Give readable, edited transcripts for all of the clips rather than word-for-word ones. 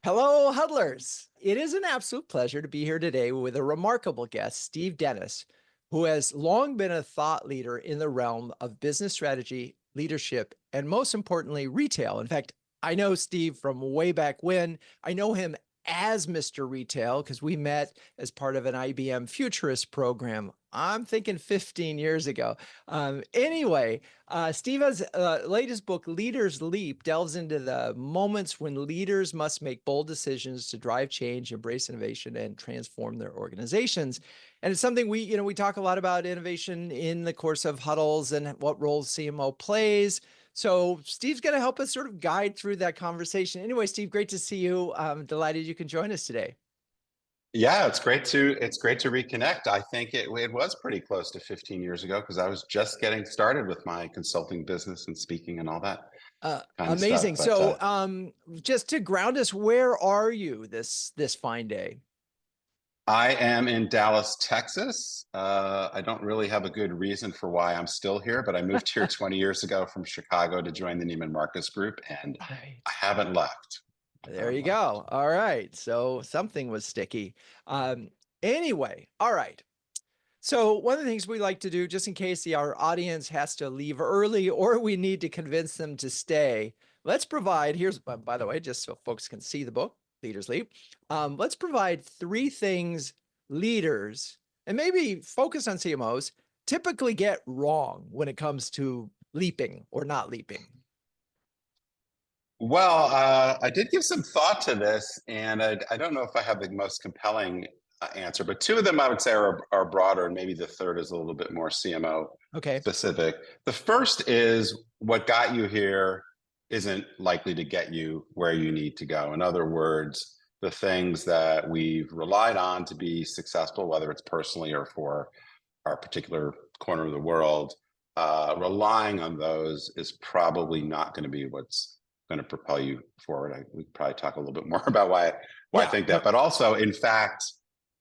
Hello, huddlers. It is an absolute pleasure to be here today with a remarkable guest, Steve Dennis, who has long been a thought leader in the realm of business strategy, leadership, and most importantly, retail. In fact, I know Steve from way back when. I know him as Mr. Retail because we met as part of an IBM Futurist program. I'm thinking 15 years ago. Anyway, Steve has latest book, Leaders Leap, delves into the moments when leaders must make bold decisions to drive change, embrace innovation, and transform their organizations. And it's something we talk a lot about innovation in the course of huddles and what role CMO plays. So Steve's going to help us sort of guide through that conversation. Anyway, Steve, great to see you. I'm delighted you can join us today. Yeah, it's great to reconnect. I think it was pretty close to 15 years ago because I was just getting started with my consulting business and speaking and all that kind of stuff. Amazing. So just to ground us, where are you this fine day? I am in Dallas, Texas. I don't really have a good reason for why I'm still here, but I moved here 20 years ago from Chicago to join the Neiman Marcus Group, and Right. I haven't left. I There haven't you left. go. All right. So something was sticky. Anyway, all right. So one of the things we like to do, just in case our audience has to leave early or we need to convince them to stay, let's provide, here's, by the way, just so folks can see the book, Leaders Leap. Let's provide three things leaders, and maybe focus on CMOs, typically get wrong when it comes to leaping or not leaping. Well, I did give some thought to this, and I don't know if I have the most compelling answer, but two of them I would say are broader, and maybe the third is a little bit more CMO Okay. specific. The first is what got you here isn't likely to get you where you need to go. In other words, the things that we've relied on to be successful, whether it's personally or for our particular corner of the world, relying on those is probably not going to be what's going to propel you forward. We could probably talk a little bit more about why I Yeah. think that, but also, in fact,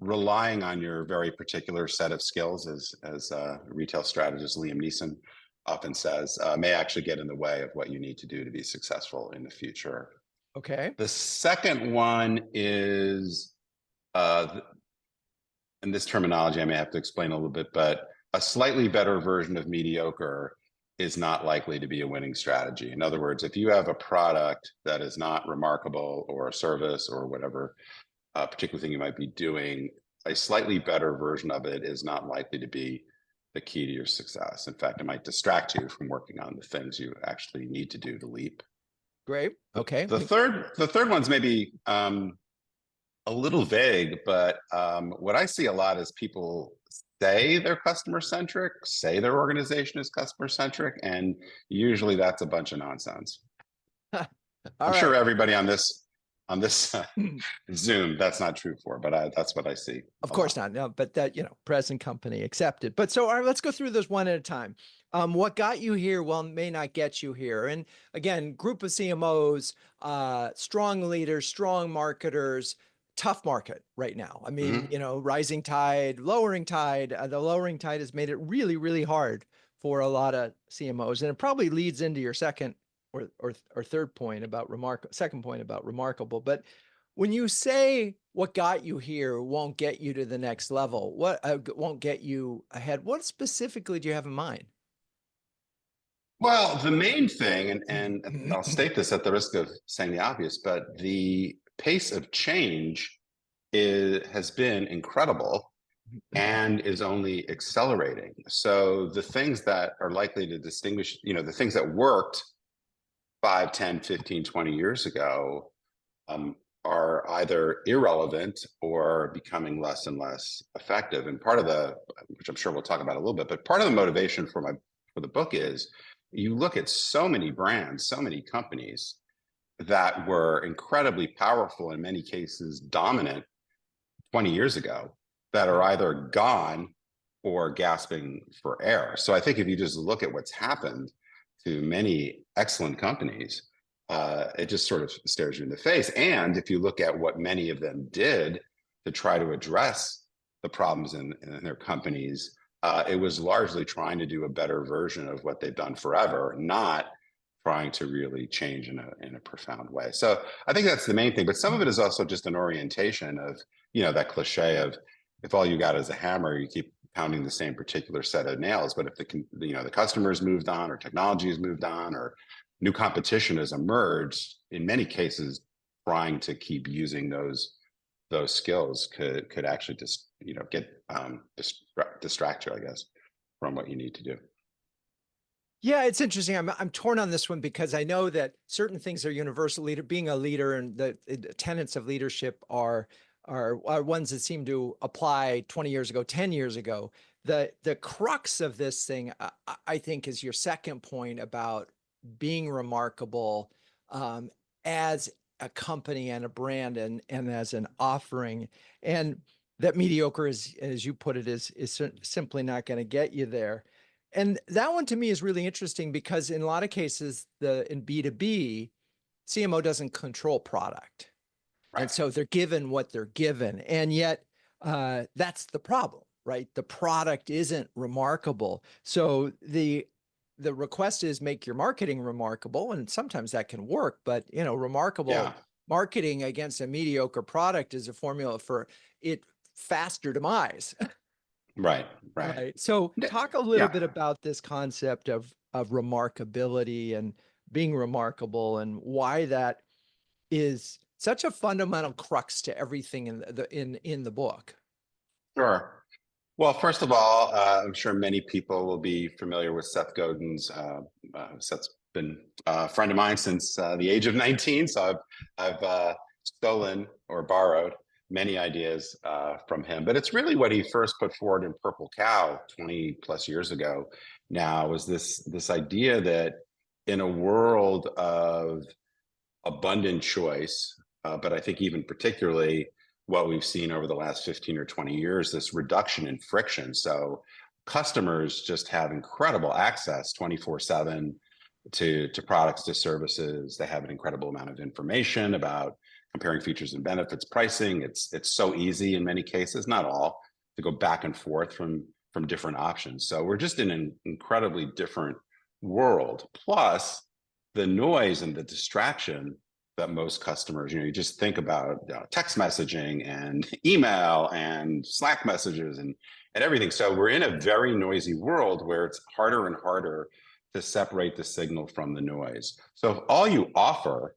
relying on your very particular set of skills, as retail strategist Liam Neeson often says, may actually get in the way of what you need to do to be successful in the future. Okay. The second one is, and this terminology I may have to explain a little bit, but a slightly better version of mediocre is not likely to be a winning strategy. In other words, if you have a product that is not remarkable, or a service, or whatever particular thing you might be doing, a slightly better version of it is not likely to be the key to your success. In fact, it might distract you from working on the things you actually need to do to leap. Great. Okay. The third one's maybe a little vague, but what I see a lot is people say they're customer centric, say their organization is customer centric, and usually that's a bunch of nonsense. All I'm sure right. everybody on this Zoom, that's not true for, but that's what I see Of a course lot. not. No, but that, present company accepted. But so, all right, let's go through those one at a time. What got you here, well, may not get you here. And again, group of CMOs, strong leaders, strong marketers, tough market right now. I mean, Mhm. rising tide, lowering tide. The lowering tide has made it really, really hard for a lot of CMOs. And it probably leads into your second or third point about second point about remarkable. But when you say what got you here won't get you to the next level, what won't get you ahead, what specifically do you have in mind? Well, the main thing, and I'll state this at the risk of saying the obvious, but the pace of change has been incredible and is only accelerating. So the things that are likely to distinguish, the things that worked 5, 10, 15, 20 years ago um, are either irrelevant or becoming less and less effective. And part of which I'm sure we'll talk about a little bit, but part of the motivation for the book is you look at so many brands, so many companies that were incredibly powerful, in many cases dominant 20 years ago, that are either gone or gasping for air. So I think if you just look at what's happened to many excellent companies, it just sort of stares you in the face. And if you look at what many of them did to try to address the problems in their companies, it was largely trying to do a better version of what they've done forever, not trying to really change in a profound way. So I think that's the main thing. But some of it is also just an orientation of, that cliche of, if all you got is a hammer, you keep pounding the same particular set of nails. But if the customer's moved on, or technology has moved on, or new competition has emerged, in many cases, trying to keep using those skills could actually just distract you, I guess, from what you need to do. Yeah, it's interesting. I'm torn on this one because I know that certain things are universal. Being a leader, and the tenets of leadership are ones that seem to apply 20 years ago, 10 years ago. The crux of this thing, I think, is your second point about being remarkable as a company and a brand, and as an offering, and that mediocre, as you put it, is simply not going to get you there. And that one to me is really interesting because in a lot of cases, in B2B, CMO doesn't control product. Right. And so they're given what they're given. And yet that's the problem, right? The product isn't remarkable. So the request is make your marketing remarkable. And sometimes that can work, but remarkable marketing against a mediocre product is a formula for it faster demise. Right. So talk a little bit about this concept of remarkability and being remarkable, and why that is such a fundamental crux to everything in the book. Sure. Well, first of all, I'm sure many people will be familiar with Seth Godin's. Seth's been a friend of mine since the age of 19, so I've stolen or borrowed many ideas from him. But it's really what he first put forward in Purple Cow 20 plus years ago now, was this idea that in a world of abundant choice, but I think even particularly what we've seen over the last 15 or 20 years, this reduction in friction. So customers just have incredible access 24/7 to products, to services. They have an incredible amount of information about comparing features and benefits, pricing. It's so easy in many cases, not all, to go back and forth from different options. So we're just in an incredibly different world. Plus the noise and the distraction that most customers, you just think about text messaging and email and Slack messages and everything. So we're in a very noisy world where it's harder and harder to separate the signal from the noise. So if all you offer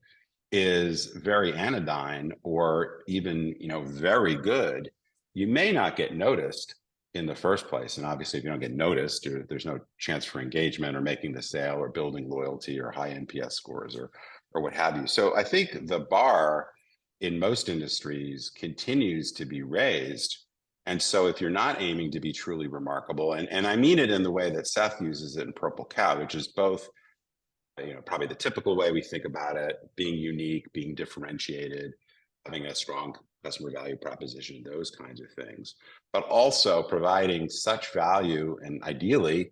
is very anodyne, or even very good, you may not get noticed in the first place. And obviously, if you don't get noticed, there's no chance for engagement or making the sale or building loyalty or high NPS scores or what have you. So I think the bar in most industries continues to be raised. And so if you're not aiming to be truly remarkable, and I mean it in the way that Seth uses it in Purple Cow, which is both probably the typical way we think about it, being unique, being differentiated, having a strong customer value proposition, those kinds of things, but also providing such value, and ideally a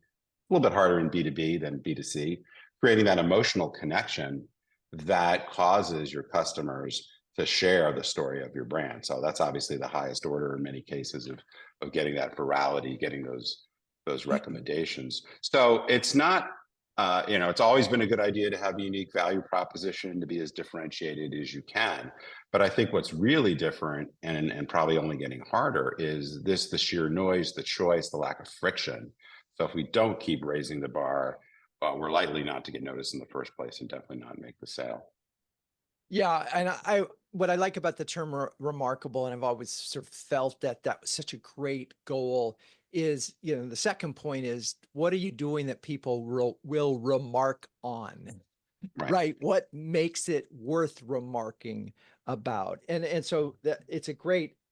little bit harder in B2B than B2C, creating that emotional connection that causes your customers to share the story of your brand. So that's obviously the highest order in many cases of getting that virality, getting those recommendations. So it's not, it's always been a good idea to have a unique value proposition, to be as differentiated as you can. But I think what's really different, and probably only getting harder, is the sheer noise, the choice, the lack of friction. So if we don't keep raising the bar, we're likely not to get noticed in the first place, and definitely not make the sale. Yeah, and what I like about the term remarkable, and I've always sort of felt that was such a great goal, is, the second point is, what are you doing that people will remark on, right? What makes it worth remarking about? And so it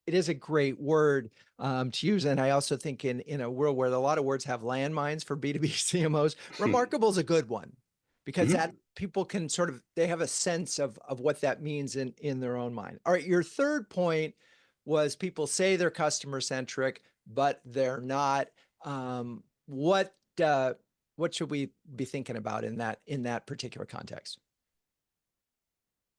is a great word to use. And I also think in a world where a lot of words have landmines for B2B CMOs, remarkable is a good one, because that people can they have a sense of what that means in their own mind. All right, your third point was people say they're customer centric, but they're not. What should we be thinking about in that particular context?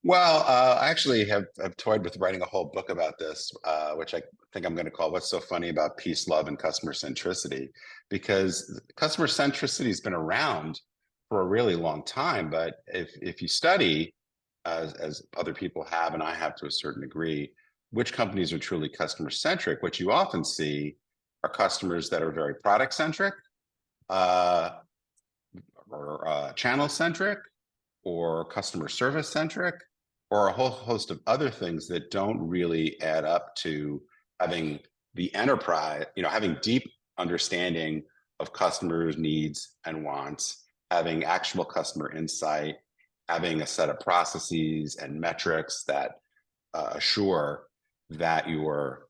Well, I actually have toyed with writing a whole book about this, which I think I'm going to call "What's So Funny About Peace, Love, and Customer Centricity," because customer centricity has been around for a really long time. But if you study, as other people have, and I have to a certain degree, which companies are truly customer centric, what you often see are customers that are very product centric, uh, or channel centric, or customer service centric, or a whole host of other things that don't really add up to having the enterprise, having deep understanding of customers' needs and wants, having actual customer insight, having a set of processes and metrics that assure that you're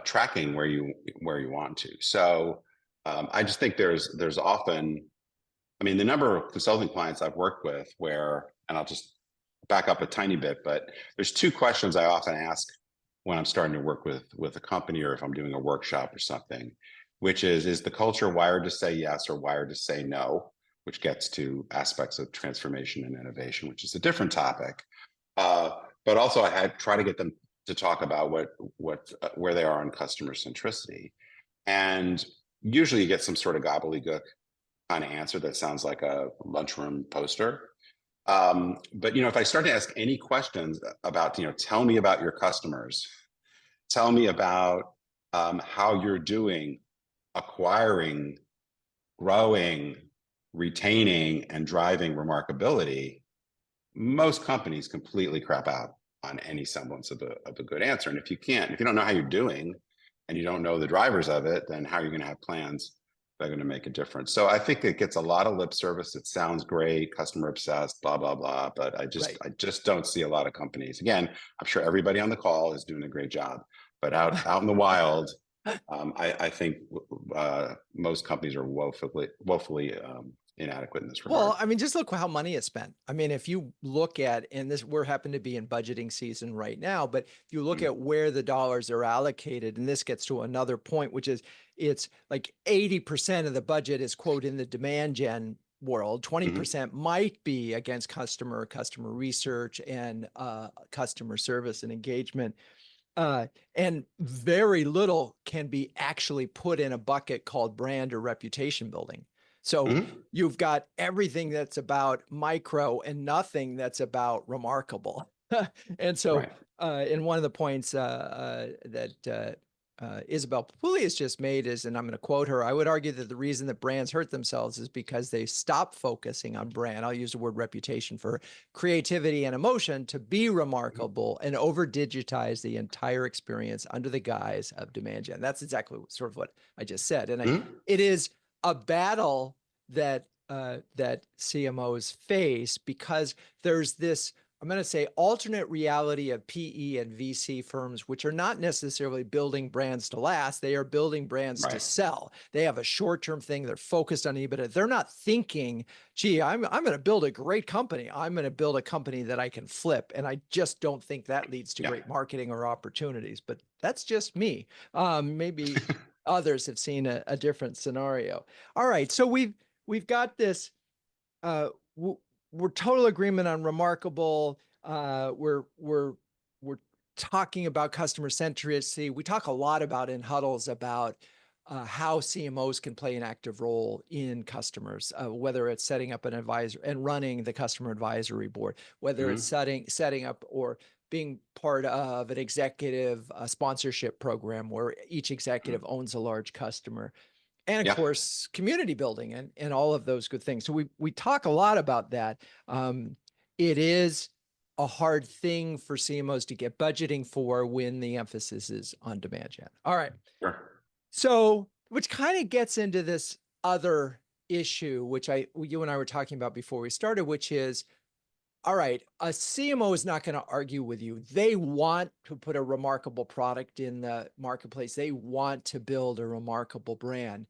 tracking where you want to. So I just think there's often, I mean, the number of consulting clients I've worked with where, and I'll just back up a tiny bit, but there's two questions I often ask when I'm starting to work with a company, or if I'm doing a workshop or something, which is the culture wired to say yes or wired to say no, which gets to aspects of transformation and innovation, which is a different topic. But also I had try to get them to talk about where they are on customer centricity. And usually you get some sort of gobbledygook kind of answer that sounds like a lunchroom poster. But if I start to ask any questions about, tell me about your customers, tell me about how you're doing acquiring, growing, retaining, and driving remarkability, most companies completely crap out on any semblance of a good answer. And if you don't know how you're doing, and you don't know the drivers of it, then how are you going to have plans that are going to make a difference? So I think it gets a lot of lip service. It sounds great, customer obsessed, blah, blah, blah. But I just don't see a lot of companies. Again, I'm sure everybody on the call is doing a great job, but out in the wild, I think most companies are woefully inadequate in this regard. Well, I mean, just look how money is spent. I mean, if you look at, and we're happen to be in budgeting season right now, but if you look at where the dollars are allocated, and this gets to another point, which is it's like 80% of the budget is, quote, in the demand gen world, 20% might be against customer research and customer service and engagement. And very little can be actually put in a bucket called brand or reputation building. So you've got everything that's about micro and nothing that's about remarkable. And so in one of the points that Isabel Papulias just made is, and I'm going to quote her, I would argue that the reason that brands hurt themselves is because they stop focusing on brand. I'll use the word reputation for creativity and emotion to be remarkable and over digitize the entire experience under the guise of demand gen. That's exactly sort of what I just said. And it is a battle that that CMOs face because there's this, I'm going to say, alternate reality of PE and VC firms, which are not necessarily building brands to last. They are building brands to sell. They have a short-term thing. They're focused on EBITDA. They're not thinking, gee, I'm going to build a great company. I'm going to build a company that I can flip. And I just don't think that leads to great marketing or opportunities. But that's just me. Maybe others have seen a different scenario. All right. So we've got this, we're total agreement on remarkable. We're talking about customer centricity. We talk a lot about in huddles about how CMOs can play an active role in customers, whether it's setting up an advisor and running the customer advisory board, whether it's setting up or being part of an executive sponsorship program where each executive owns a large customer. And of course, community building and all of those good things. So we talk a lot about that. It is a hard thing for CMOs to get budgeting for when the emphasis is on demand gen. All right. So, which kind of gets into this other issue, which you and I were talking about before we started, which is, all right, a CMO is not going to argue with you. They want to put a remarkable product in the marketplace. They want to build a remarkable brand.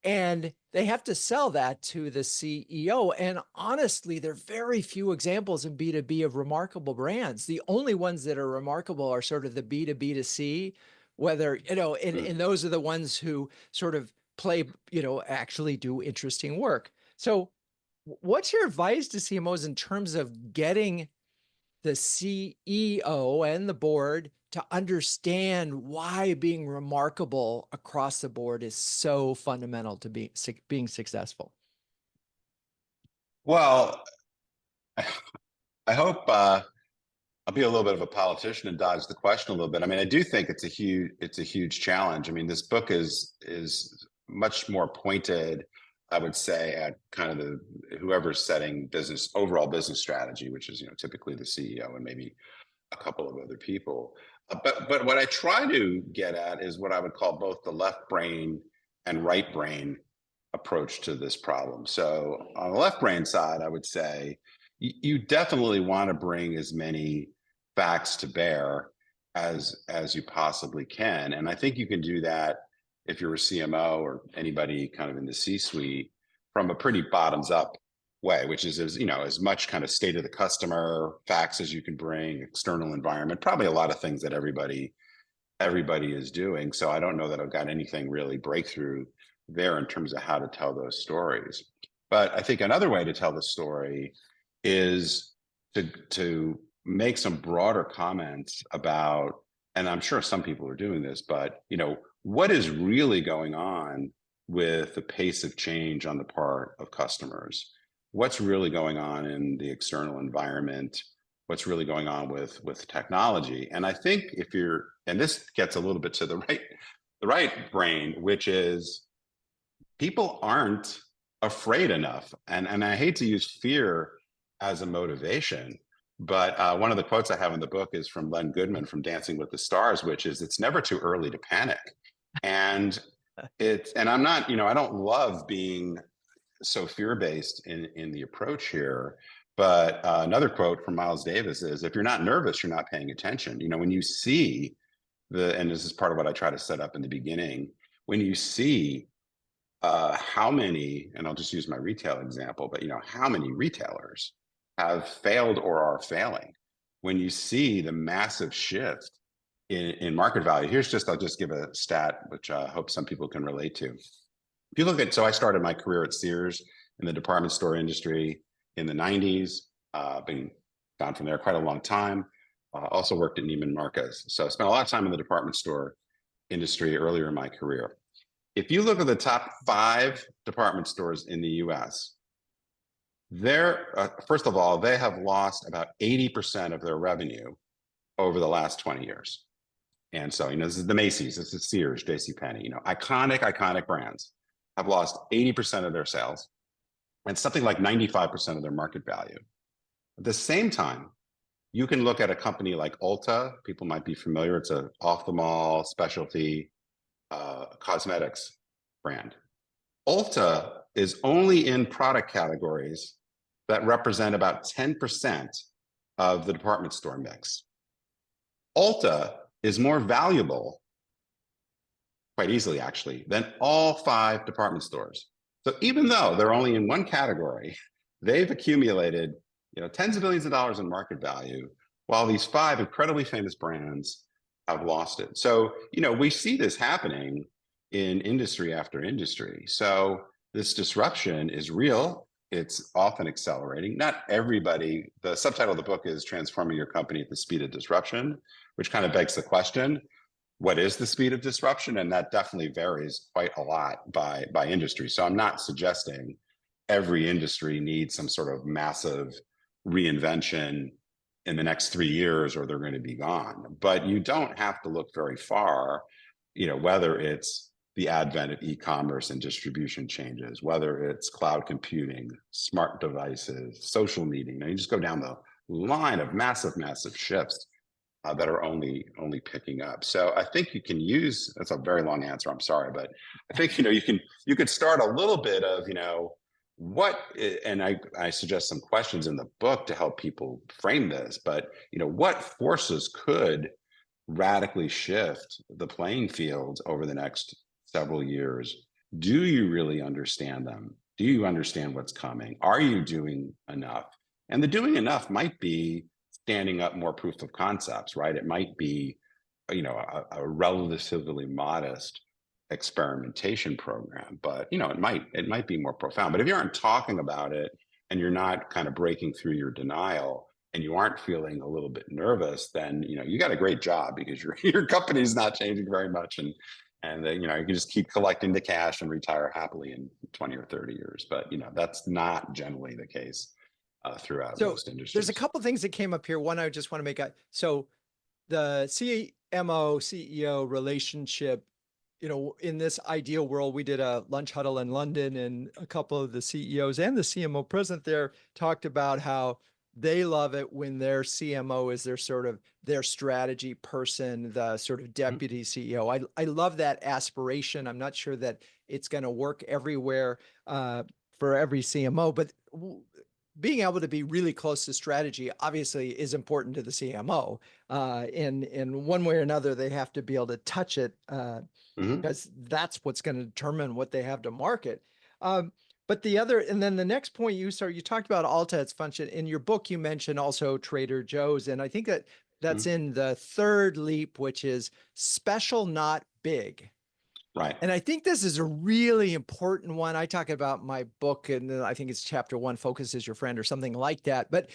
And they have to sell that to the CEO. And honestly, there are very few examples in B2B of remarkable brands. The only ones that are remarkable are sort of the B2B2C, whether, and those are the ones who sort of play, actually do interesting work. So what's your advice to CMOs in terms of getting the CEO and the board to understand why being remarkable across the board is so fundamental to being successful? Well, I hope I'll be a little bit of a politician and dodge the question a little bit. I mean, I do think it's a huge challenge. I mean, this book is much more pointed, I would say, at kind of the whoever's setting overall business strategy, which is typically the CEO and maybe a couple of other people. But what I try to get at is what I would call both the left brain and right brain approach to this problem. So on the left brain side, I would say you definitely want to bring as many facts to bear as you possibly can. And I think you can do that if you're a CMO or anybody kind of in the C-suite from a pretty bottoms up way, which is as much kind of state of the customer facts as you can bring, external environment, probably a lot of things that everybody is doing. So I don't know that I've got anything really breakthrough there in terms of how to tell those stories. But I think another way to tell the story is to make some broader comments about, and I'm sure some people are doing this, but what is really going on with the pace of change on the part of customers? What's really going on in the external environment? What's really going on with technology? And I think and this gets a little bit to the right brain, which is people aren't afraid enough. And I hate to use fear as a motivation, but one of the quotes I have in the book is from Len Goodman from Dancing with the Stars, which is, "It's never too early to panic." And I'm not, I don't love being so fear-based in the approach here. But another quote from Miles Davis is, "If you're not nervous, you're not paying attention." When you see and this is part of what I try to set up in the beginning, when you see how many, and I'll just use my retail example, but how many retailers have failed or are failing, when you see the massive shift in market value. I'll just give a stat, which I hope some people can relate to. If you look at, so I started my career at Sears in the department store industry in the 90s, been gone from there quite a long time. Also worked at Neiman Marcus. So I spent a lot of time in the department store industry earlier in my career. If you look at the top 5 department stores in the US, first of all, they have lost about 80% of their revenue over the last 20 years. And so, this is the Macy's, this is Sears, JCPenney, iconic brands have lost 80% of their sales and something like 95% of their market value. At the same time, you can look at a company like Ulta. People might be familiar. It's an off-the-mall specialty cosmetics brand. Ulta is only in product categories that represent about 10% of the department store mix. Ulta is more valuable, quite easily actually, than all 5 department stores. So even though they're only in one category, they've accumulated tens of billions of dollars in market value, while these 5 incredibly famous brands have lost it. So, we see this happening in industry after industry. So this disruption is real. It's often accelerating. Not everybody, the subtitle of the book is Transforming Your Company at the Speed of Disruption, which kind of begs the question, what is the speed of disruption? And that definitely varies quite a lot by industry. So I'm not suggesting every industry needs some sort of massive reinvention in the next 3 years or they're going to be gone. But you don't have to look very far, whether it's the advent of e-commerce and distribution changes, whether it's cloud computing, smart devices, social media. You just go down the line of massive shifts that are only picking up. So I think you can use, that's a very long answer, I'm sorry, but I think you could start a little bit of what, and I suggest some questions in the book to help people frame this, but what forces could radically shift the playing field over the next several years? Do you really understand them? Do you understand what's coming? Are you doing enough? And the doing enough might be standing up more proof of concepts, right? It might be, a relatively modest experimentation program, but it might be more profound. But if you aren't talking about it and you're not kind of breaking through your denial and you aren't feeling a little bit nervous, then you got a great job because your company is not changing very much, and And then, you can just keep collecting the cash and retire happily in 20 or 30 years. But, that's not generally the case throughout So most there's a industries. couple things that came up here. One, I just want to make so the CMO CEO relationship, in this ideal world, we did a lunch huddle in London, and a couple of the CEOs and the CMO present there talked about how they love it when their CMO is their strategy person, the sort of deputy CEO. I love that aspiration. I'm not sure that it's going to work everywhere for every CMO, but being able to be really close to strategy obviously is important to the CMO. In one way or another, they have to be able to touch it because that's what's going to determine what they have to market. But and then the next point you talked about Alta, its function. In your book, you mentioned also Trader Joe's. And I think that's in the third leap, which is special, not big. Right. And I think this is a really important one. I talk about my book, and I think it's chapter 1, Focus is Your Friend, or something like that. But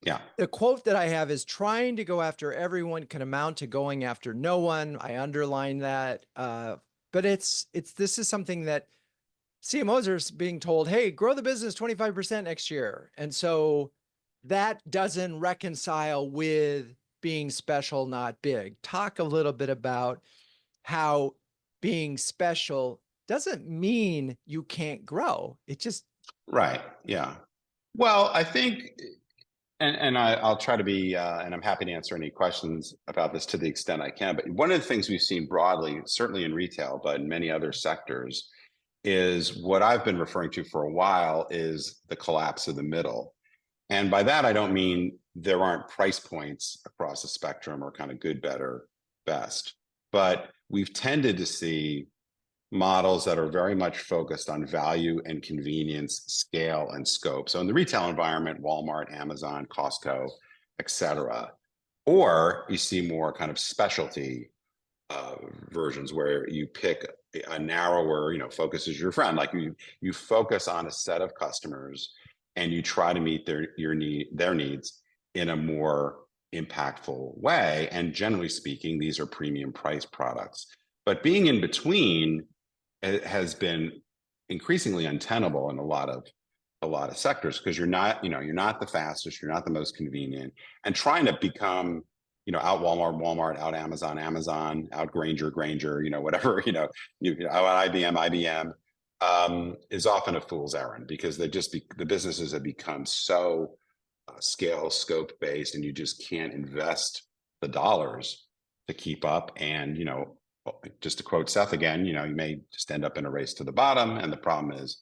yeah, the quote that I have is, trying to go after everyone can amount to going after no one. I underline that. But this is something that CMOs are being told, hey, grow the business 25% next year. And so that doesn't reconcile with being special, not big. Talk a little bit about how being special doesn't mean you can't grow. It just... right. Yeah. Well, I think, and I'll try to be, and I'm happy to answer any questions about this to the extent I can. But one of the things we've seen broadly, certainly in retail, but in many other sectors, is what I've been referring to for a while is the collapse of the middle. And by that, I don't mean there aren't price points across the spectrum or kind of good, better, best. But we've tended to see models that are very much focused on value and convenience, scale and scope. So in the retail environment, Walmart, Amazon, Costco, et cetera. Or you see more kind of specialty versions where you pick a narrower, focus is your friend. Like you focus on a set of customers and you try to meet their needs in a more impactful way. And generally speaking, these are premium price products. But being in between has been increasingly untenable in a lot of sectors, because you're not the fastest, you're not the most convenient, and trying to become out Walmart, out Amazon, out Granger, whatever, out IBM, is often a fool's errand, because the businesses have become so scale, scope based, and you just can't invest the dollars to keep up. And, just to quote Seth again, you may just end up in a race to the bottom. And the problem is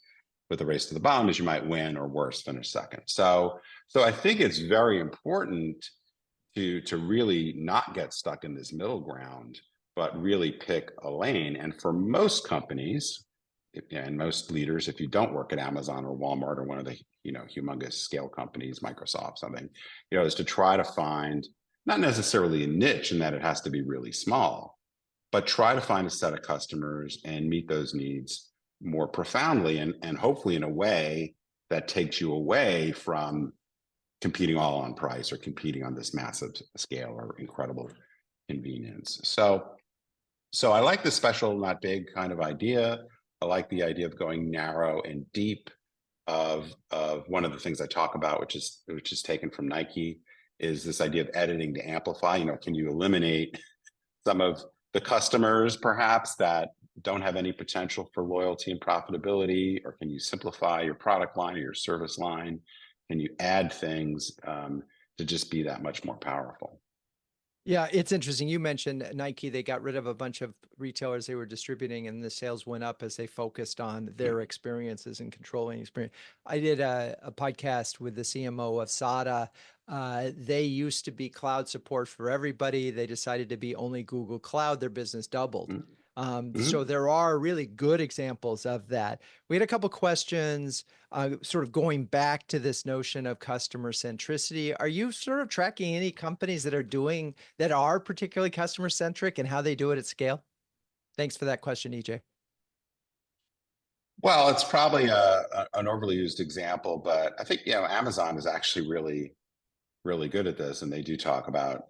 with the race to the bottom is you might win, or worse, finish second. So I think it's very important to really not get stuck in this middle ground, but really pick a lane. And for most companies and most leaders, if you don't work at Amazon or Walmart or one of the humongous scale companies, Microsoft, something, is to try to find not necessarily a niche in that it has to be really small, but try to find a set of customers and meet those needs more profoundly, and hopefully in a way that takes you away from competing all on price or competing on this massive scale or incredible convenience. So I like the special, not big kind of idea. I like the idea of going narrow and deep. Of one of the things I talk about, which is taken from Nike, is this idea of editing to amplify. Can you eliminate some of the customers perhaps that don't have any potential for loyalty and profitability, or can you simplify your product line or your service line? Can you add things to just be that much more powerful? Yeah, it's interesting. You mentioned Nike. They got rid of a bunch of retailers they were distributing, and the sales went up as they focused on their experiences and controlling experience. I did a podcast with the CMO of SADA. They used to be cloud support for everybody. They decided to be only Google Cloud. Their business doubled. So there are really good examples of that. We had a couple questions sort of going back to this notion of customer centricity. Are you sort of tracking any companies that are particularly customer centric, and how they do it at scale? Thanks for that question, EJ. Well, it's probably an overly used example, but I think Amazon is actually really, really good at this, and they do talk about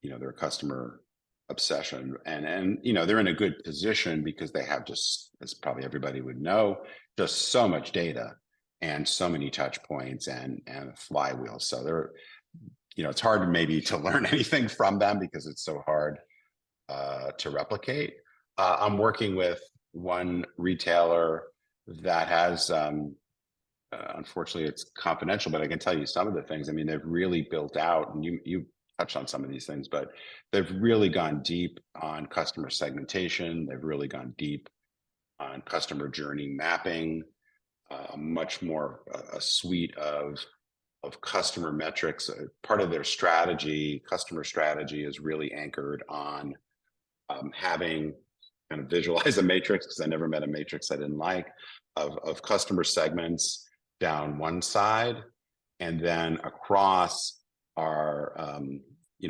their customer obsession. And they're in a good position because they have, just as probably everybody would know, just so much data and so many touch points and a flywheel. So they're, it's hard maybe to learn anything from them because it's so hard to replicate. I'm working with one retailer that has, unfortunately, it's confidential, but I can tell you some of the things. I mean, they've really built out, and you touched on some of these things, but they've really gone deep on customer segmentation. They've really gone deep on customer journey mapping, much more a suite of customer metrics. Part of their strategy, customer strategy, is really anchored on having kind of visualize a matrix, because I never met a matrix I didn't like, of customer segments down one side, and then across our,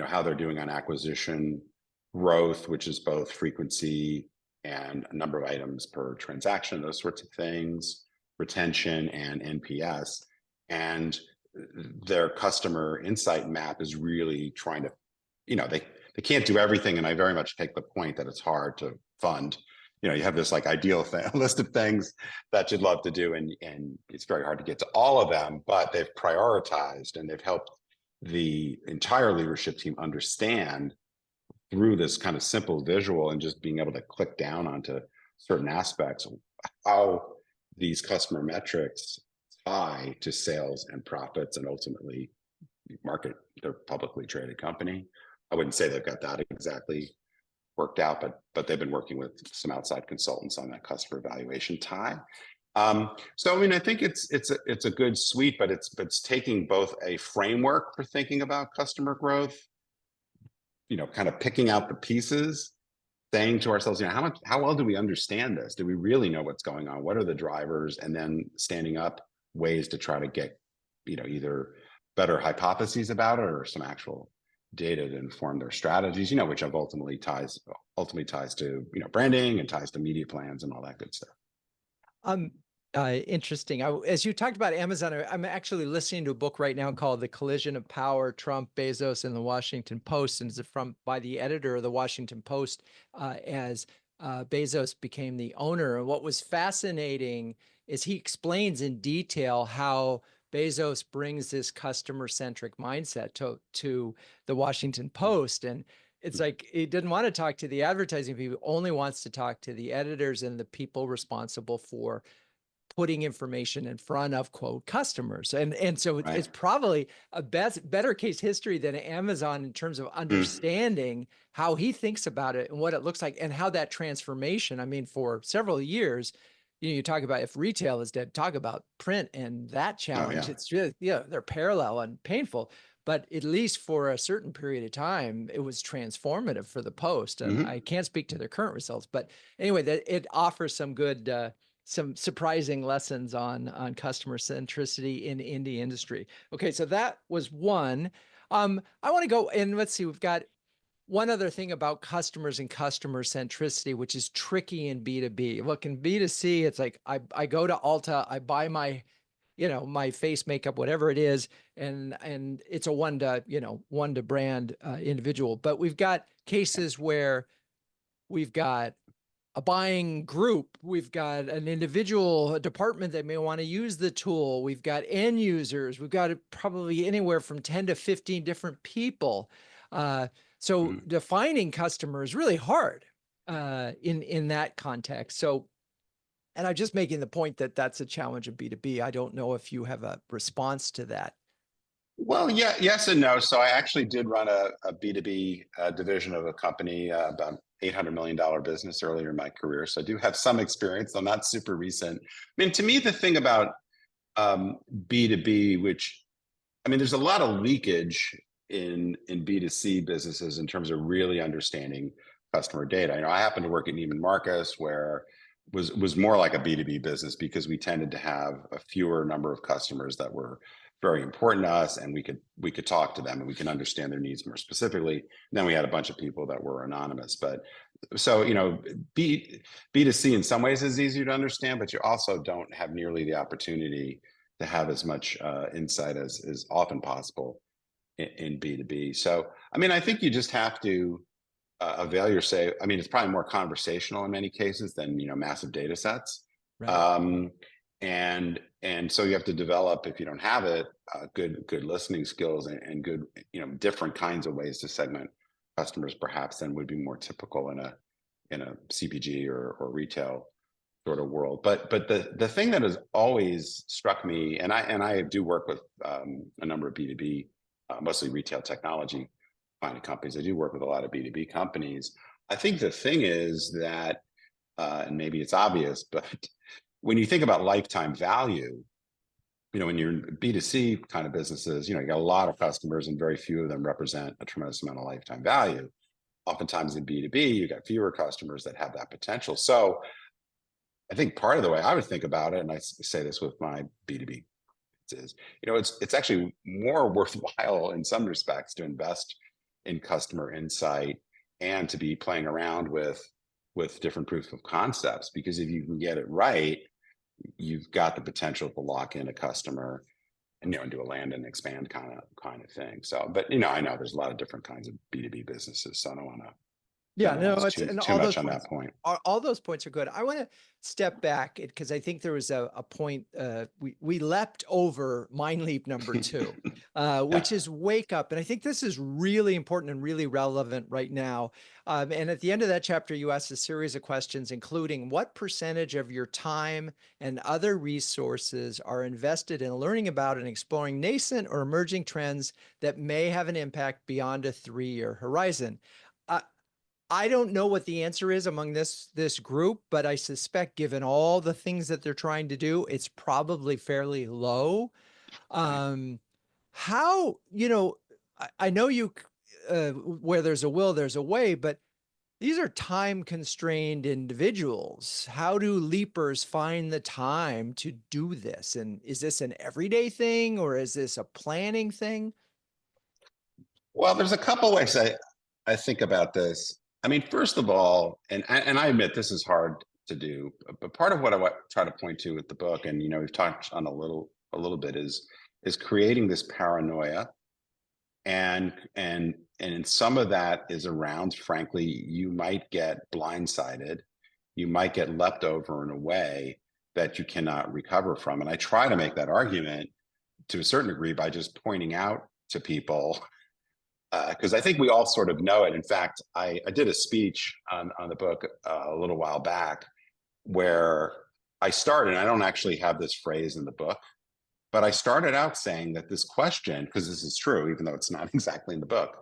how they're doing on acquisition growth, which is both frequency and a number of items per transaction, those sorts of things, retention and NPS. And their customer insight map is really trying to, they can't do everything. And I very much take the point that it's hard to fund. You have this like ideal list of things that you'd love to do, and it's very hard to get to all of them, but they've prioritized and they've helped the entire leadership team understand through this kind of simple visual and just being able to click down onto certain aspects how these customer metrics tie to sales and profits and ultimately market their publicly traded company. I wouldn't say they've got that exactly worked out, but they've been working with some outside consultants on that customer evaluation tie. So I mean, I think it's a good suite, but it's taking both a framework for thinking about customer growth, kind of picking out the pieces, saying to ourselves, how well do we understand this? Do we really know what's going on? What are the drivers? And then standing up ways to try to get, either better hypotheses about it or some actual data to inform their strategies, which ultimately ties to, branding and ties to media plans and all that good stuff. Interesting. As you talked about Amazon, I'm actually listening to a book right now called The Collision of Power, Trump, Bezos, and the Washington Post. And it's by the editor of the Washington Post as Bezos became the owner. And what was fascinating is he explains in detail how Bezos brings this customer-centric mindset to the Washington Post. And it's like he didn't want to talk to the advertising people, only wants to talk to the editors and the people responsible for putting information in front of, quote, customers. And so Right. it's probably a better case history than Amazon in terms of understanding how he thinks about it and what it looks like and how that transformation, I mean, for several years, you talk about if retail is dead, talk about print and that challenge. Oh, yeah. It's really, they're parallel and painful, but at least for a certain period of time, it was transformative for the Post. And I can't speak to their current results, but anyway, it offers some good, some surprising lessons on customer centricity in indie industry. Okay, so that was one. I want to go and let's see, we've got one other thing about customers and customer centricity, which is tricky in B2B. Look, in B2C, it's like I go to Ulta, I buy my, my face makeup, whatever it is, and it's a one to brand individual. But we've got cases where we've got a buying group, we've got an individual, a department that may want to use the tool, we've got end users, we've got probably anywhere from 10 to 15 different people. So defining customer is really hard in that context. So, and I'm just making the point that that's a challenge of B2B. I don't know if you have a response to that. Well, yeah, yes and no. So I actually did run a B2B division of a company, about $800 million business earlier in my career. So I do have some experience, though not super recent. I mean, to me, the thing about B2B, which, I mean, there's a lot of leakage in B2C businesses in terms of really understanding customer data. I happen to work at Neiman Marcus, where was more like a B2B business because we tended to have a fewer number of customers that were very important to us, and we could talk to them and we can understand their needs more specifically. And then we had a bunch of people that were anonymous. But so, B2C in some ways is easier to understand, but you also don't have nearly the opportunity to have as much insight as is often possible in B2B. So, I mean, I think you just have to avail yourself. I mean, it's probably more conversational in many cases than, massive data sets. Right. Um, and so you have to develop, if you don't have it, good listening skills and good, different kinds of ways to segment customers perhaps than would be more typical in a CPG or retail sort of world. But the thing that has always struck me, and I do work with a number of B2B, mostly retail technology kind of companies. I do work with a lot of B2B companies. I think the thing is that, and maybe it's obvious, but when you think about lifetime value, when you're in B2C kind of businesses, you got a lot of customers and very few of them represent a tremendous amount of lifetime value. Oftentimes in B2B, you got fewer customers that have that potential. So I think part of the way I would think about it, and I say this with my B2B, is, it's actually more worthwhile in some respects to invest in customer insight and to be playing around with different proof of concepts, because if you can get it right, you've got the potential to lock in a customer and do a land and expand kind of thing. So, but I know there's a lot of different kinds of B2B businesses, so I don't want to Yeah, no, generalize it's and too all much those on points, that point. all those points are good. I want to step back because I think there was a point we leapt over mind leap number 2, which Yeah. is wake up, and I think this is really important and really relevant right now. And at the end of that chapter, you asked a series of questions, including what percentage of your time and other resources are invested in learning about and exploring nascent or emerging trends that may have an impact beyond a 3-year horizon. I don't know what the answer is among this group, but I suspect given all the things that they're trying to do, it's probably fairly low. Right. How, I know where there's a will, there's a way, but these are time constrained individuals. How do leapers find the time to do this? And is this an everyday thing or is this a planning thing? Well, there's a couple ways I think about this. I mean, first of all, and I admit this is hard to do, but part of what I try to point to with the book, and we've touched on a little bit, is creating this paranoia, and some of that is around, frankly, you might get blindsided, you might get leapt over in a way that you cannot recover from, and I try to make that argument to a certain degree by just pointing out to people. Because I think we all sort of know it. In fact, I did a speech on the book a little while back where I started, and I don't actually have this phrase in the book, but I started out saying that this question, because this is true, even though it's not exactly in the book,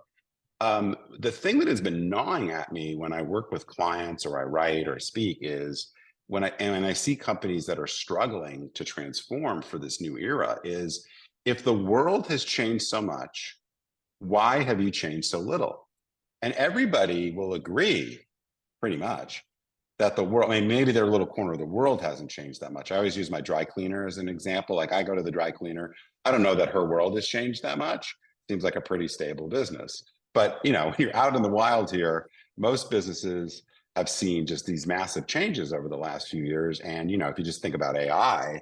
the thing that has been gnawing at me when I work with clients or I write or speak is when I see companies that are struggling to transform for this new era is, if the world has changed so much, why have you changed so little? And everybody will agree pretty much that the world, I mean, maybe their little corner of the world hasn't changed that much. I always use my dry cleaner as an example. Like, I go to the dry cleaner. I don't know that her world has changed that much. Seems like a pretty stable business. But, when you're out in the wild here, most businesses have seen just these massive changes over the last few years. And, if you just think about AI,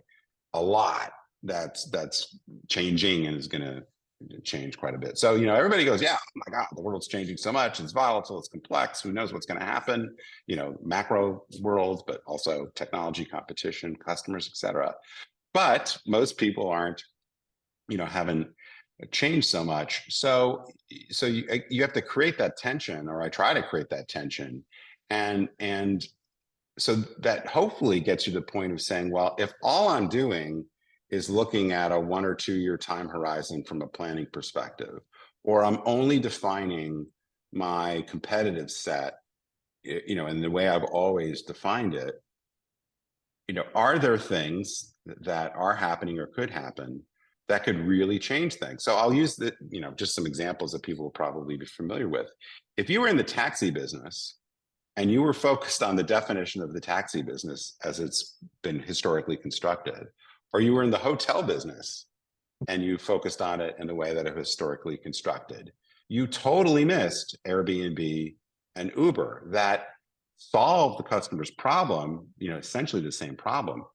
a lot that's changing and is going to change quite a bit. So, everybody goes, yeah, oh my God, the world's changing so much. It's volatile, it's complex. Who knows what's going to happen? Macro world, but also technology, competition, customers, et cetera. But most people aren't, haven't changed so much. So you have to create that tension, or I try to create that tension. And so that hopefully gets you to the point of saying, well, if all I'm doing is looking at a 1 or 2 year time horizon from a planning perspective, or I'm only defining my competitive set, in the way I've always defined it, are there things that are happening or could happen that could really change things? So I'll use just some examples that people will probably be familiar with. If you were in the taxi business and you were focused on the definition of the taxi business as it's been historically constructed, or you were in the hotel business and you focused on it in the way that it was historically constructed, you totally missed Airbnb and Uber that solved the customer's problem, essentially the same problem,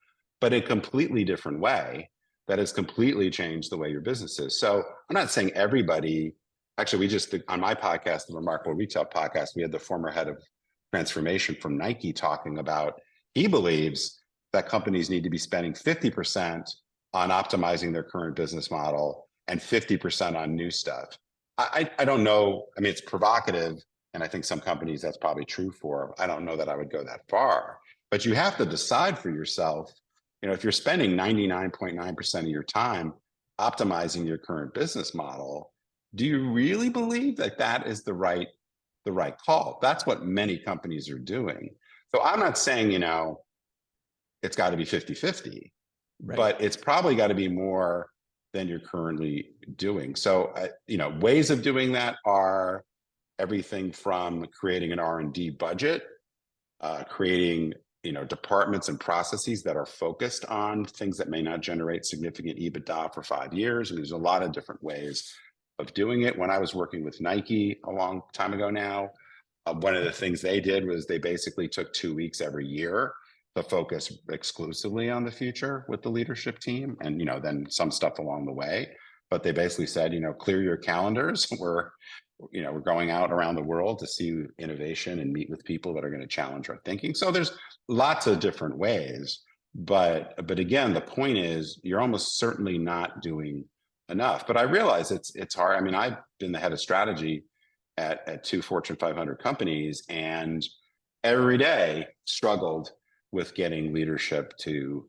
but in a completely different way that has completely changed the way your business is. So I'm not saying everybody Actually, we just, on my podcast, the Remarkable Retail podcast, we had the former head of transformation from Nike talking about, he believes that companies need to be spending 50% on optimizing their current business model and 50% on new stuff. I don't know. I mean, it's provocative, and I think some companies that's probably true for. I don't know that I would go that far, but you have to decide for yourself, if you're spending 99.9% of your time optimizing your current business model, do you really believe that that is the right call? That's what many companies are doing. So I'm not saying, it's got to be 50-50, Right. but it's probably got to be more than you're currently doing. So, ways of doing that are everything from creating an R&D budget, creating, departments and processes that are focused on things that may not generate significant EBITDA for 5 years. And there's a lot of different ways of doing it. When I was working with Nike a long time ago now, one of the things they did was they basically took 2 weeks every year to focus exclusively on the future with the leadership team, and then some stuff along the way. But they basically said, clear your calendars. We're going out around the world to see innovation and meet with people that are going to challenge our thinking. So there's lots of different ways. But again, the point is, you're almost certainly not doing enough. But I realize it's hard. I mean, I've been the head of strategy at 2 Fortune 500 companies, and every day struggled with getting leadership to,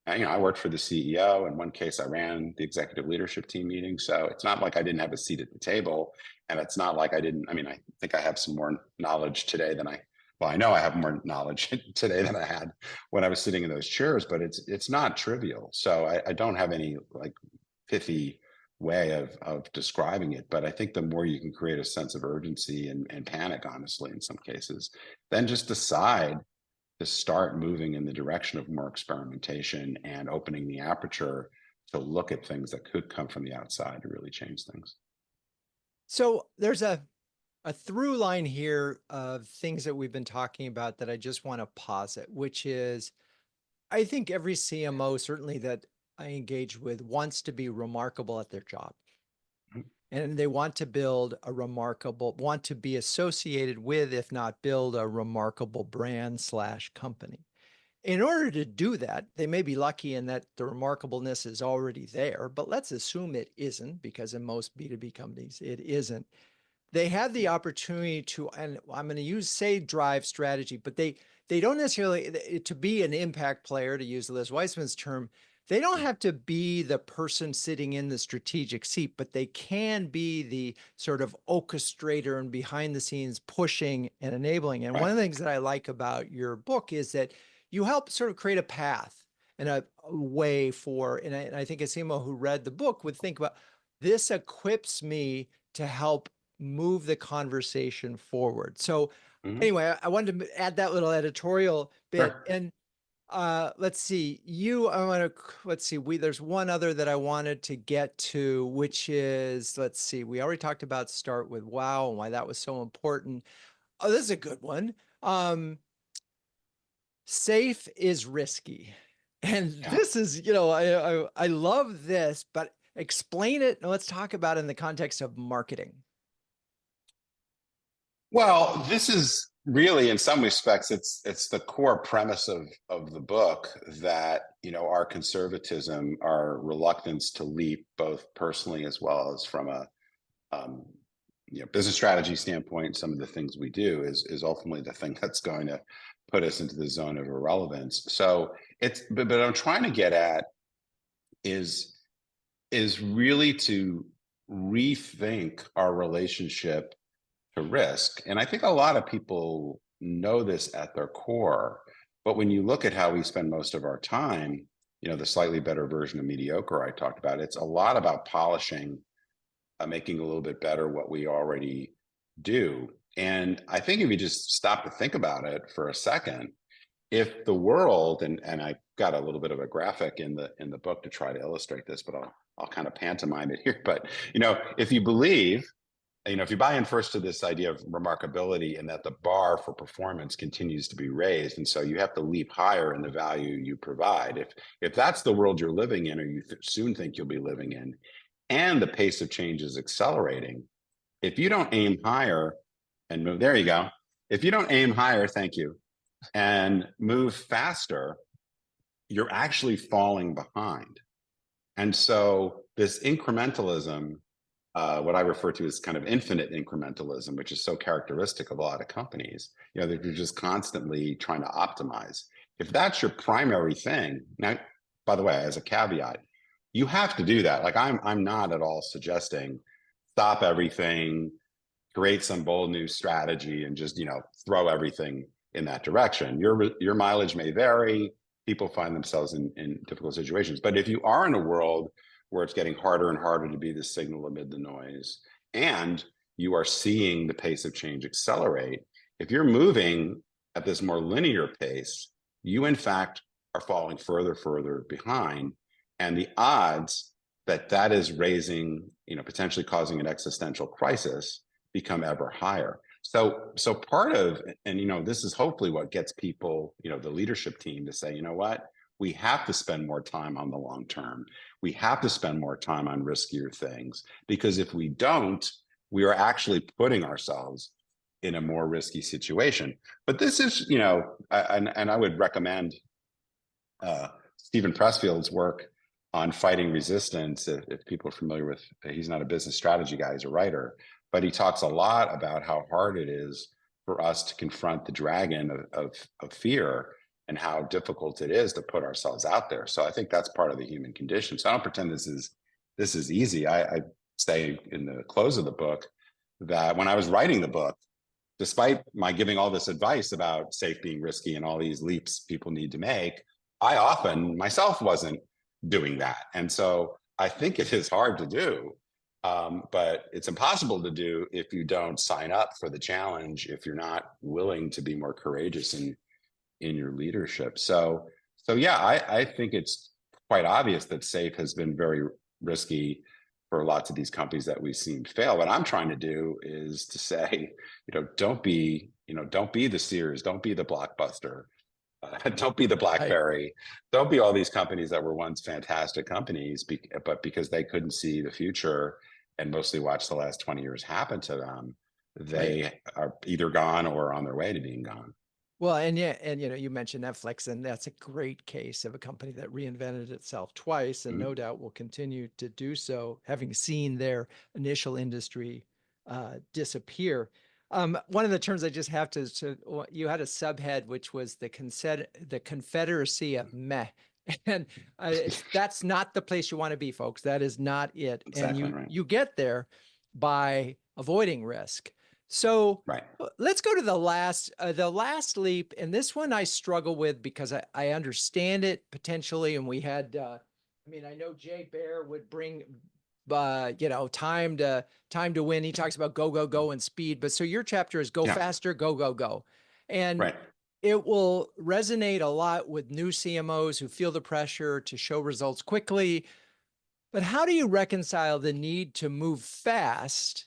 I worked for the CEO. In one case, I ran the executive leadership team meeting. So it's not like I didn't have a seat at the table. And it's not like I think I have some more knowledge today than I know I have more knowledge today than I had when I was sitting in those chairs, but it's not trivial. So I don't have any like pithy way of describing it, but I think the more you can create a sense of urgency and panic, honestly, in some cases, then just decide to start moving in the direction of more experimentation and opening the aperture to look at things that could come from the outside to really change things. So there's a through line here of things that we've been talking about that I just want to posit, which is, I think every CMO, certainly that I engage with, wants to be remarkable at their job. And they want to want to be associated with, if not build, a remarkable brand / company. In order to do that, they may be lucky in that the remarkableness is already there, but let's assume it isn't, because in most B2B companies, it isn't. They have the opportunity to, and I'm going to say drive strategy, but they don't necessarily, to be an impact player, to use Liz Weissman's term, they don't have to be the person sitting in the strategic seat, but they can be the sort of orchestrator and behind the scenes pushing and enabling. And one of the things that I like about your book is that you help sort of create a path and a way for, and I think a CMO who read the book would think about, this equips me to help move the conversation forward. So anyway, I wanted to add that little editorial bit. Sure. And let's see, there's one other that I wanted to get to, which is, let's see, we already talked about start with wow and why that was so important. Oh, this is a good one. Safe is risky. And this is, I love this, but explain it. And let's talk about it in the context of marketing. Well, this is really, in some respects, it's the core premise of the book that, our conservatism, our reluctance to leap, both personally as well as from a business strategy standpoint, some of the things we do is ultimately the thing that's going to put us into the zone of irrelevance. So but I'm trying to get at is really to rethink our relationship to risk. And I think a lot of people know this at their core, but when you look at how we spend most of our time, the slightly better version of mediocre I talked about, it's a lot about polishing, making a little bit better what we already do. And I think if you just stop to think about it for a second, if the world, and I got a little bit of a graphic in the book to try to illustrate this, but I'll kind of pantomime it here. But if you believe, if you buy in first to this idea of remarkability and that the bar for performance continues to be raised, and so you have to leap higher in the value you provide. If that's the world you're living in, or you soon think you'll be living in, and the pace of change is accelerating, if you don't aim higher and move, there you go. If you don't aim higher, thank you, and move faster, you're actually falling behind. And so this incrementalism, what I refer to as kind of infinite incrementalism, which is so characteristic of a lot of companies, you know, that you're just constantly trying to optimize. If that's your primary thing, now, by the way, as a caveat, you have to do that. Like I'm not at all suggesting stop everything, create some bold new strategy, and just, you know, throw everything in that direction. Your mileage may vary. People find themselves in difficult situations. But if you are in a world where it's getting harder and harder to be the signal amid the noise, and you are seeing the pace of change accelerate, if you're moving at this more linear pace, you in fact are falling further behind. And the odds that that is raising, you know, potentially causing an existential crisis become ever higher. So part of, and you know, this is hopefully what gets people, you know, the leadership team to say, you know what, we have to spend more time on the long term. We have to spend more time on riskier things, because if we don't, we are actually putting ourselves in a more risky situation. But this is, you know, and I would recommend Stephen Pressfield's work on fighting resistance. If people are familiar with, he's not a business strategy guy, he's a writer, but he talks a lot about how hard it is for us to confront the dragon of fear, and how difficult it is to put ourselves out there. So I think that's part of the human condition. So I don't pretend this is easy. I say in the close of the book that when I was writing the book, despite my giving all this advice about safe being risky and all these leaps people need to make, I often myself wasn't doing that. And so I think it is hard to do, but it's impossible to do if you don't sign up for the challenge, if you're not willing to be more courageous in your leadership. So yeah, I think it's quite obvious that SAFE has been very risky for lots of these companies that we've seen fail. What I'm trying to do is to say, you know, don't be the Sears, don't be the Blockbuster, don't be the BlackBerry, don't be all these companies that were once fantastic companies, but because they couldn't see the future and mostly watch the last 20 years happen to them, they are either gone or on their way to being gone. Well, and yeah, and you know, you mentioned Netflix, and that's a great case of a company that reinvented itself twice, and no doubt will continue to do so, having seen their initial industry disappear. One of the terms I just have to you had a subhead, which was the Confederacy of Meh. And that's not the place you want to be, folks. That is not it. Exactly And right. you get there by avoiding risk. So Right. let's go to the last leap. And this one I struggle with because I understand it potentially. And we had, I mean, I know Jay Baer would bring, you know, time to win. He talks about go, go, go and speed. But so your chapter is go faster, go, go, go. And it will resonate a lot with new CMOs who feel the pressure to show results quickly. But how do you reconcile the need to move fast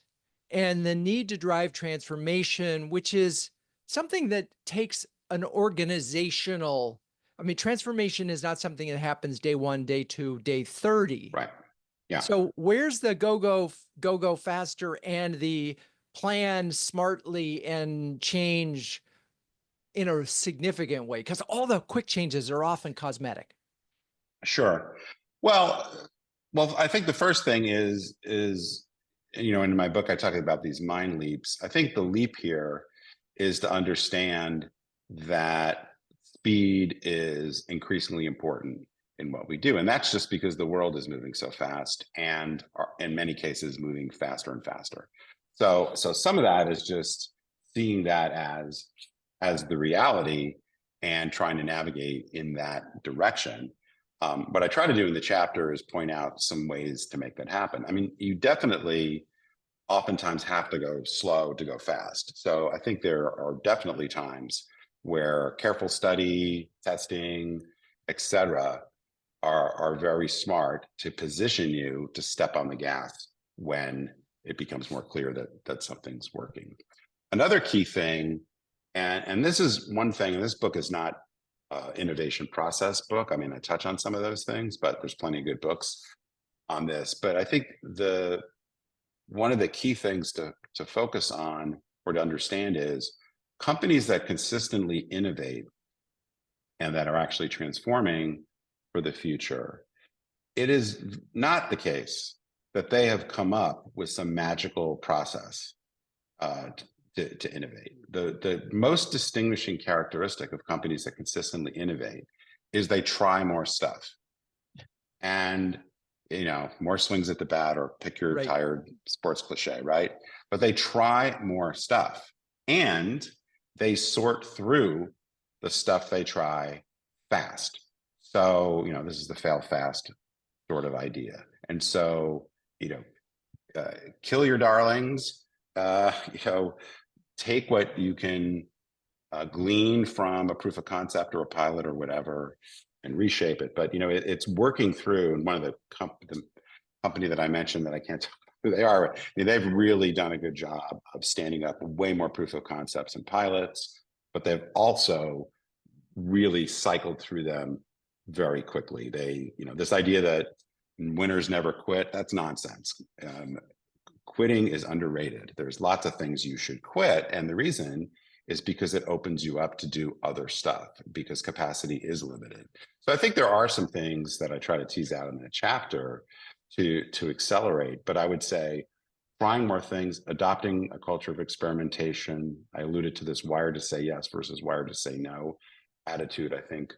and the need to drive transformation, which is something that takes an organizational, I mean, transformation is not something that happens day 1, day 2, day 30. Right. Yeah. So where's the go faster and the plan smartly and change in a significant way? Because all the quick changes are often cosmetic. Sure. Well, I think the first thing is, you know, in my book, I talk about these mind leaps. I think the leap here is to understand that speed is increasingly important in what we do. And that's just because the world is moving so fast and in many cases moving faster and faster. So some of that is just seeing that as the reality and trying to navigate in that direction. What I try to do in the chapter is point out some ways to make that happen. I mean, you definitely oftentimes have to go slow to go fast. So I think there are definitely times where careful study, testing, etc., are very smart to position you to step on the gas when it becomes more clear that something's working. Another key thing, and this is one thing, and this book is not innovation process book. I mean, I touch on some of those things, but there's plenty of good books on this. But I think one of the key things to to focus on or to understand is companies that consistently innovate and that are actually transforming for the future. It is not the case that they have come up with some magical process to innovate. The most distinguishing characteristic of companies that consistently innovate is they try more stuff. And, more swings at the bat, or pick your Right. tired sports cliche, right? But they try more stuff and they sort through the stuff they try fast. So, this is the fail fast sort of idea. And so, kill your darlings, take what you can glean from a proof of concept or a pilot or whatever and reshape it. But, it's working through, and one of the company that I mentioned that I can't tell who they are, they've really done a good job of standing up way more proof of concepts and pilots, but they've also really cycled through them very quickly. They, this idea that winners never quit, that's nonsense. Quitting is underrated. There's lots of things you should quit. And the reason is because it opens you up to do other stuff, because capacity is limited. So I think there are some things that I try to tease out in that chapter to accelerate. But I would say trying more things, adopting a culture of experimentation. I alluded to this wired to say yes versus wired to say no attitude, I think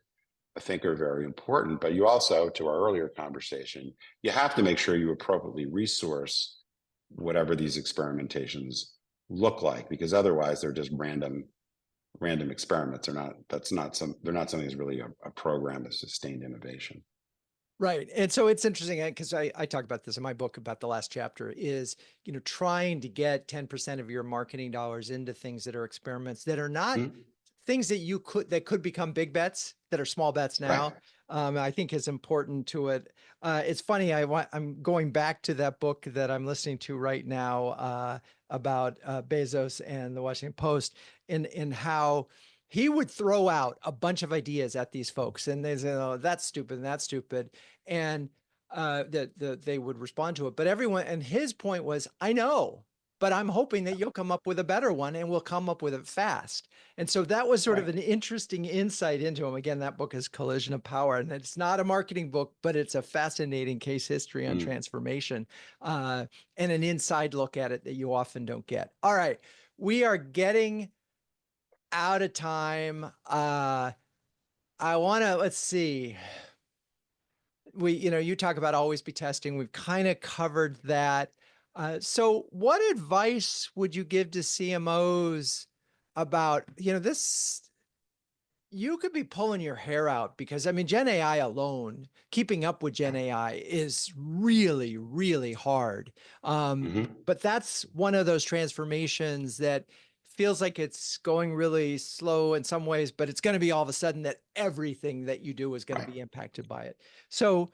are very important. But you also, to our earlier conversation, you have to make sure you appropriately resource whatever these experimentations look like, because otherwise they're just random experiments. They're not something that's really a program of sustained innovation. Right. And so it's interesting because I talk about this in my book about the last chapter is, trying to get 10% of your marketing dollars into things that are experiments that are not things that could become big bets, that are small bets now. Right. I think is important to it. It's funny. I'm going back to that book that I'm listening to right now about Bezos and the Washington Post, in how he would throw out a bunch of ideas at these folks, and they say, "Oh, that's stupid, and that's stupid," and they would respond to it. But everyone, and his point was, "I know, but I'm hoping that you'll come up with a better one, and we'll come up with it fast." And so that was sort of an interesting insight into him. Again, that book is Collision of Power, and it's not a marketing book, but it's a fascinating case history on transformation, and an inside look at it that you often don't get. All right, we are getting out of time. Let's see. You talk about always be testing. We've kind of covered that. So what advice would you give to CMOs about, this? You could be pulling your hair out because, Gen AI alone, keeping up with Gen AI is really, really hard. But that's one of those transformations that feels like it's going really slow in some ways, but it's going to be all of a sudden that everything that you do is going to be impacted by it. So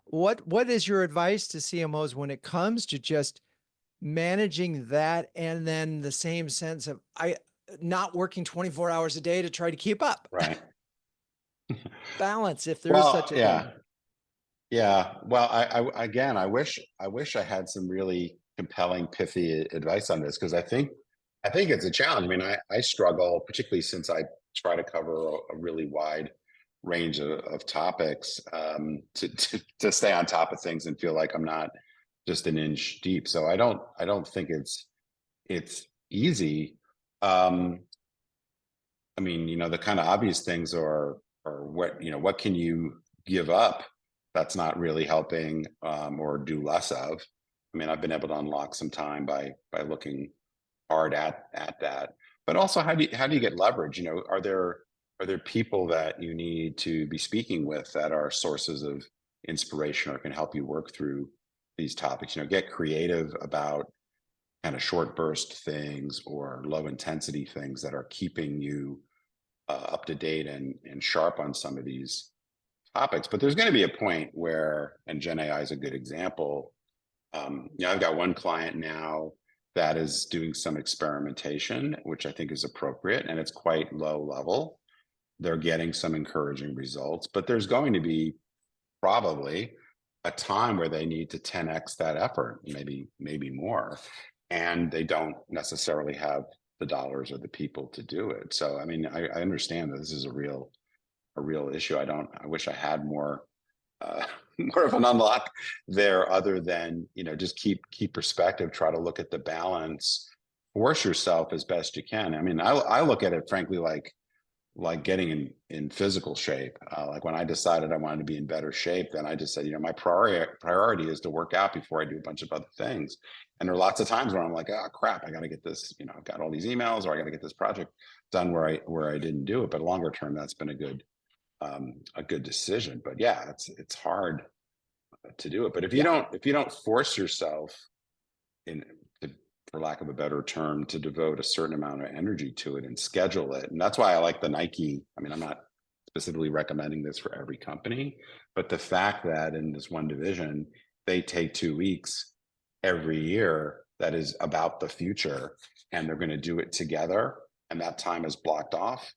what is your advice to CMOs when it comes to just managing that, and then the same sense of not working 24 hours a day to try to keep up? Right. Balance, if there is such a thing. Yeah. Well, I wish I had some really compelling, pithy advice on this, because I think it's a challenge. I struggle, particularly since I try to cover a really wide range of topics, to stay on top of things and feel like I'm not just an inch deep. So I don't think it's easy. The kind of obvious things are what can you give up that's not really helping, or do less of. I've been able to unlock some time by looking hard at that. But also, how do you get leverage? Are there people that you need to be speaking with that are sources of inspiration or can help you work through these topics? Get creative about kind of short burst things or low intensity things that are keeping you up to date and sharp on some of these topics. But there's going to be a point where, and Gen AI is a good example. I've got one client now that is doing some experimentation, which I think is appropriate, and it's quite low level. They're getting some encouraging results, but there's going to be probably a time where they need to 10x that effort, maybe more. and they don't necessarily have the dollars or the people to do it. So, I mean, I understand that this is a real issue. I wish I had more, more of an unlock there, other than, just keep perspective, try to look at the balance, force yourself as best you can. I mean, I look at it frankly like getting in physical shape. Like when I decided I wanted to be in better shape, then I just said, my priority is to work out before I do a bunch of other things. And there are lots of times where I'm like, oh crap, I got to get this, I've got all these emails, or I got to get this project done where I didn't do it. But longer term, that's been a good decision. But yeah, it's hard to do it. But if you don't force yourself for lack of a better term, to devote a certain amount of energy to it and schedule it. And that's why I like the Nike. I mean, I'm not specifically recommending this for every company, but the fact that in this one division, they take 2 weeks every year that is about the future, and they're going to do it together, and that time is blocked off.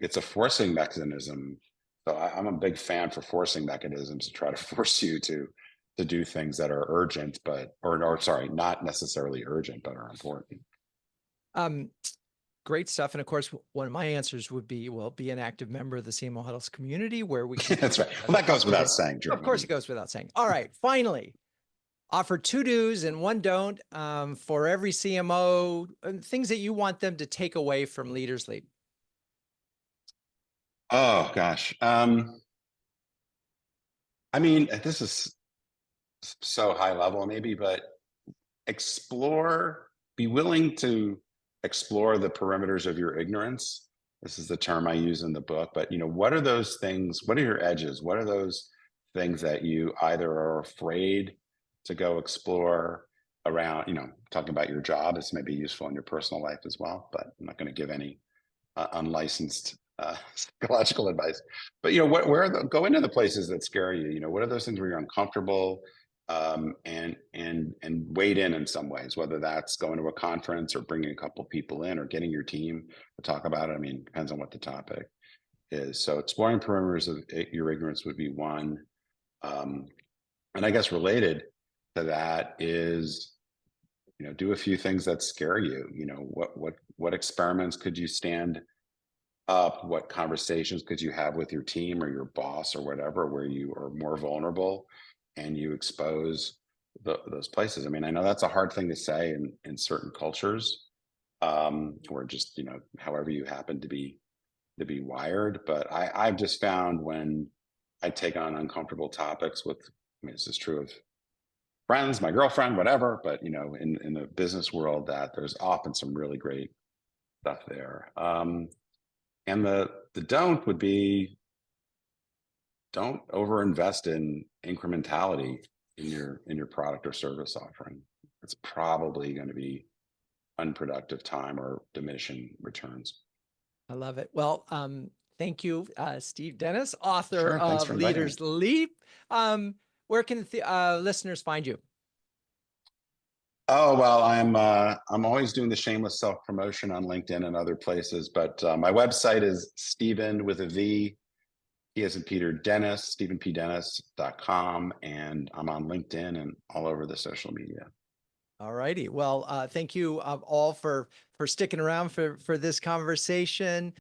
It's a forcing mechanism. So I'm a big fan for forcing mechanisms to try to force you to do things that are urgent, or sorry, not necessarily urgent, but are important. Great stuff. And of course, one of my answers would be, well, be an active member of the CMO Huddles community, where we can. That's right. Well, that goes without saying, Drew. Of course, it goes without saying. All right, finally, offer 2 do's and 1 don't for every CMO, things that you want them to take away from Leaders Leap. Oh gosh. I mean, this is so high level maybe, but be willing to explore the perimeters of your ignorance. This is the term I use in the book, but what are those things? What are your edges? What are those things that you either are afraid to go explore around, talking about your job? This may be useful in your personal life as well, but I'm not going to give any unlicensed psychological advice. But go into the places that scare you. What are those things where you're uncomfortable, and wade in some ways, whether that's going to a conference or bringing a couple people in or getting your team to talk about it. I mean, depends on what the topic is. So exploring perimeters of your ignorance would be one. And I guess related to that is, do a few things that scare you. What experiments could you stand up? What conversations could you have with your team or your boss or whatever, where you are more vulnerable and you expose those places? I mean, I know that's a hard thing to say in certain cultures, or just, however you happen to be wired. But I've just found when I take on uncomfortable topics with, I mean, this is true of friends, my girlfriend, whatever, but in the business world, that there's often some really great stuff there. And the don't would be, don't overinvest in incrementality in your product or service offering. It's probably going to be unproductive time or diminishing returns. I love it. Well, thank you, Steve Dennis, author Thanks of for inviting me. Leaders Leap. Where can listeners find you? Oh, well, I'm always doing the shameless self-promotion on LinkedIn and other places, but my website is Stephen with a V, P as in Peter, Dennis, StephenPDennis.com, and I'm on LinkedIn and all over the social media. All righty. Well, thank you all for sticking around for this conversation.